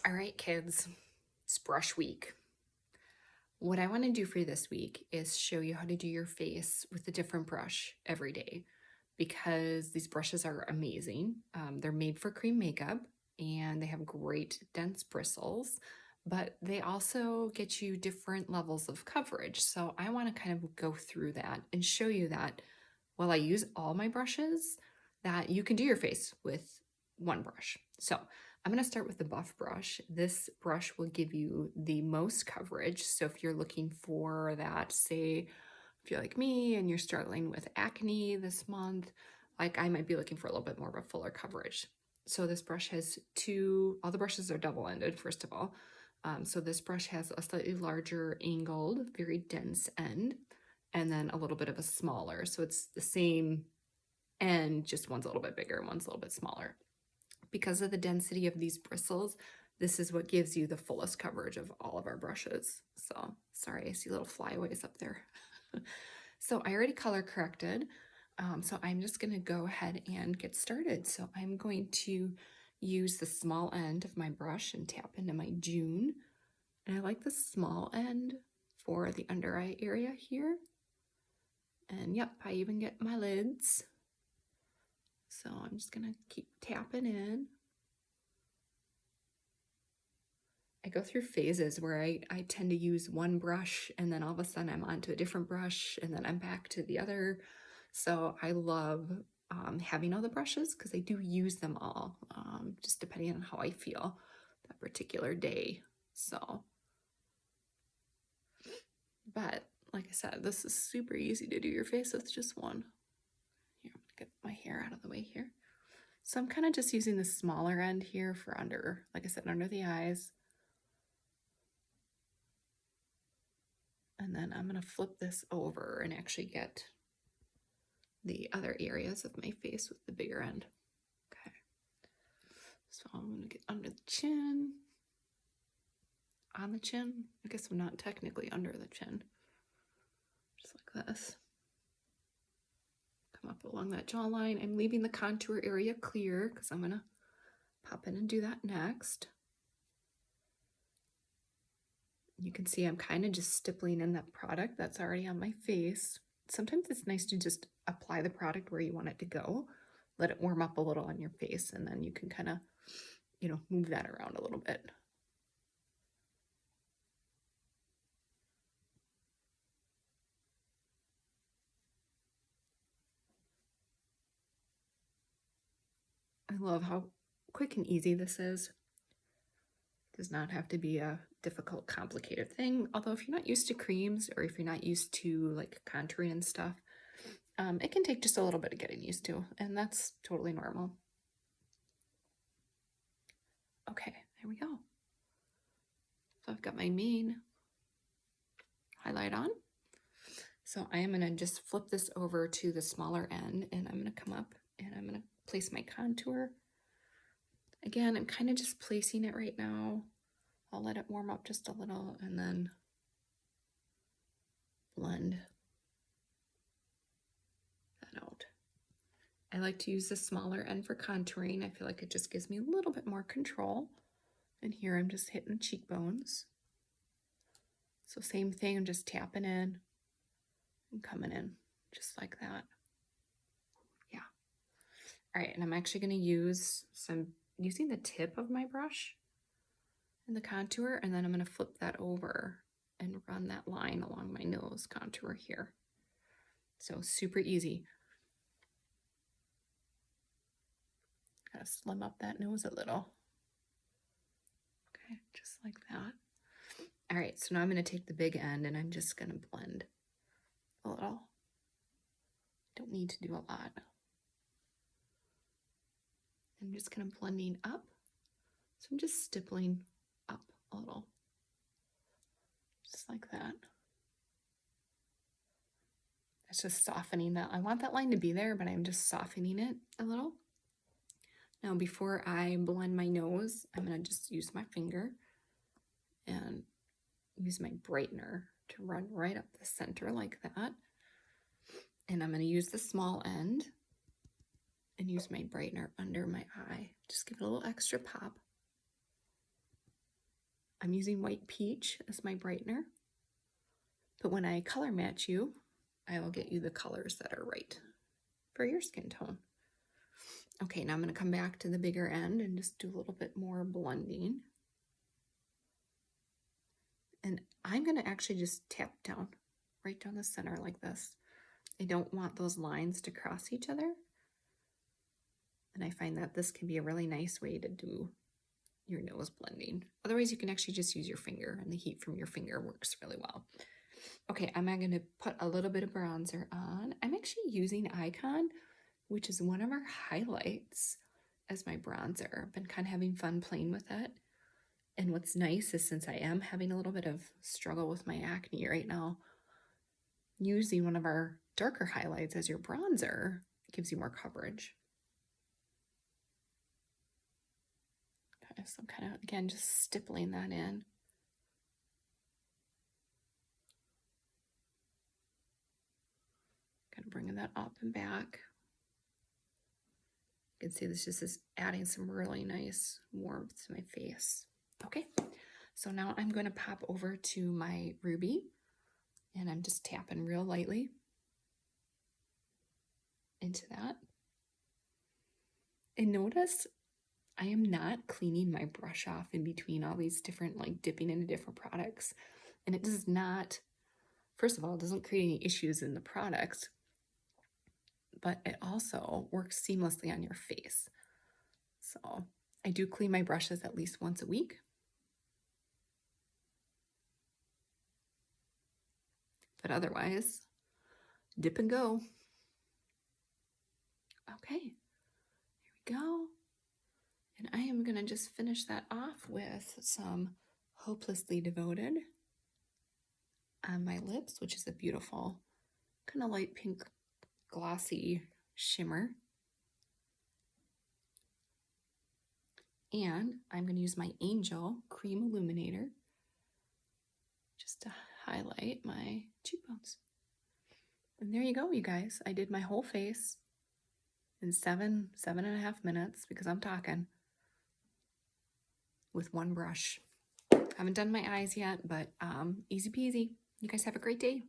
All right, kids, it's brush week. What I want to do for you this week is show you how to do your face with a different brush every day because these brushes are amazing. They're made for cream makeup and they have great dense bristles, but they also get you different levels of coverage. So I want to kind of go through that and show you that while I use all my brushes, that you can do your face with one brush. So I'm going to start with the buff brush. This brush will give you the most coverage. So if you're looking for that, say, if you're like me and you're struggling with acne this month, like I might be looking for a little bit more of a fuller coverage. So this brush has all the brushes are double-ended, first of all. So this brush has a slightly larger angled, very dense end, and then a little bit of a smaller. So it's the same end, just one's a little bit bigger and one's a little bit smaller. Because of the density of these bristles, this is what gives you the fullest coverage of all of our brushes. So sorry, I see little flyaways up there. So I already color corrected. So I'm just gonna go ahead and get started. So I'm going to use the small end of my brush and tap into my June. And I like the small end for the under eye area here. And yep, I even get my lids. So I'm just gonna keep tapping in. I go through phases where I tend to use one brush and then all of a sudden I'm onto a different brush and then I'm back to the other. So I love having all the brushes because I do use them all, just depending on how I feel that particular day. So, but like I said, this is super easy to do your face with just one. Here, I'm gonna get my hair out of the way here. So I'm kind of just using the smaller end here for under, like I said, under the eyes. And then I'm gonna flip this over and actually get the other areas of my face with the bigger end. Okay. So I'm gonna get under the chin, on the chin. I guess I'm not technically under the chin. Just like this. Come up along that jawline. I'm leaving the contour area clear because I'm gonna pop in and do that next. You can see I'm kind of just stippling in that product that's already on my face. Sometimes it's nice to just apply the product where you want it to go, let it warm up a little on your face, and then you can kind of, move that around a little bit. I love how quick and easy this is. It does not have to be a difficult, complicated thing. Although if you're not used to creams or if you're not used to like contouring and stuff, it can take just a little bit of getting used to, and that's totally normal. Okay, there we go. So I've got my main highlight on. So I am gonna just flip this over to the smaller end and I'm gonna come up and I'm gonna place my contour. Again, I'm kind of just placing it right now. I'll let it warm up just a little and then blend that out. I like to use the smaller end for contouring. I feel like it just gives me a little bit more control. And here I'm just hitting cheekbones. So same thing, I'm just tapping in and coming in just like that. Yeah. All right, and I'm actually gonna use using the tip of my brush in the contour, and then I'm gonna flip that over and run that line along my nose contour here. So super easy. Gotta slim up that nose a little. Okay, just like that. All right, so now I'm gonna take the big end and I'm just gonna blend a little. Don't need to do a lot. I'm just kind of blending up. So I'm just stippling up a little, just like that. It's just softening that. I want that line to be there, but I'm just softening it a little. Now, before I blend my nose, I'm gonna just use my finger and use my brightener to run right up the center like that. And I'm gonna use the small end and use my brightener under my eye. Just give it a little extra pop. I'm using White Peach as my brightener. But when I color match you, I will get you the colors that are right for your skin tone. Okay, now I'm going to come back to the bigger end and just do a little bit more blending. And I'm going to actually just tap down, right down the center like this. I don't want those lines to cross each other. And I find that this can be a really nice way to do your nose blending. Otherwise, you can actually just use your finger, and the heat from your finger works really well. Okay, I'm going to put a little bit of bronzer on. I'm actually using Icon, which is one of our highlights, as my bronzer. I've been kind of having fun playing with it. And what's nice is, since I am having a little bit of struggle with my acne right now, using one of our darker highlights as your bronzer gives you more coverage. Okay, so I'm kind of, again, just stippling that in. Kind of bringing that up and back. You can see this just is adding some really nice warmth to my face. Okay, so now I'm going to pop over to my Ruby, and I'm just tapping real lightly into that. And notice I am not cleaning my brush off in between all these different, like dipping into different products. And it does not, first of all, it doesn't create any issues in the product, but it also works seamlessly on your face. So I do clean my brushes at least once a week. But otherwise, dip and go. Okay, here we go. And I am going to just finish that off with some Hopelessly Devoted on my lips, which is a beautiful kind of light pink glossy shimmer. And I'm going to use my Angel Cream Illuminator just to highlight my cheekbones. And there you go, you guys. I did my whole face in 7.5 minutes, because I'm talking, with one brush. I haven't done my eyes yet, but easy peasy. You guys have a great day.